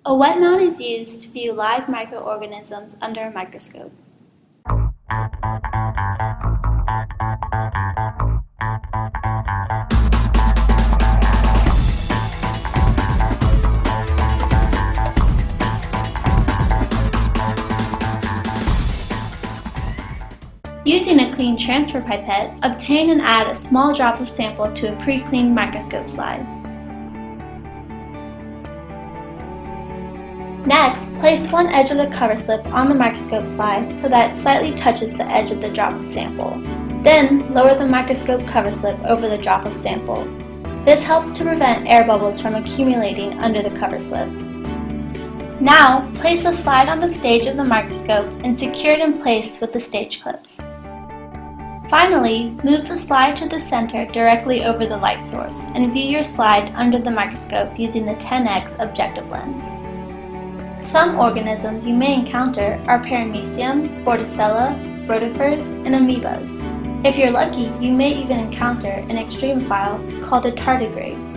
A wet mount is used to view live microorganisms under a microscope. Using a clean transfer pipette, obtain and add a small drop of sample to a pre-cleaned microscope slide. Next, place one edge of the cover slip on the microscope slide so that it slightly touches the edge of the drop of sample. Then, lower the microscope cover slip over the drop of sample. This helps to prevent air bubbles from accumulating under the cover slip. Now, place the slide on the stage of the microscope and secure it in place with the stage clips. Finally, move the slide to the center directly over the light source and view your slide under the microscope using the 10x objective lens. Some organisms you may encounter are paramecium, bordetella, rotifers, and amoebas. If you're lucky, you may even encounter an extremophile called a tardigrade.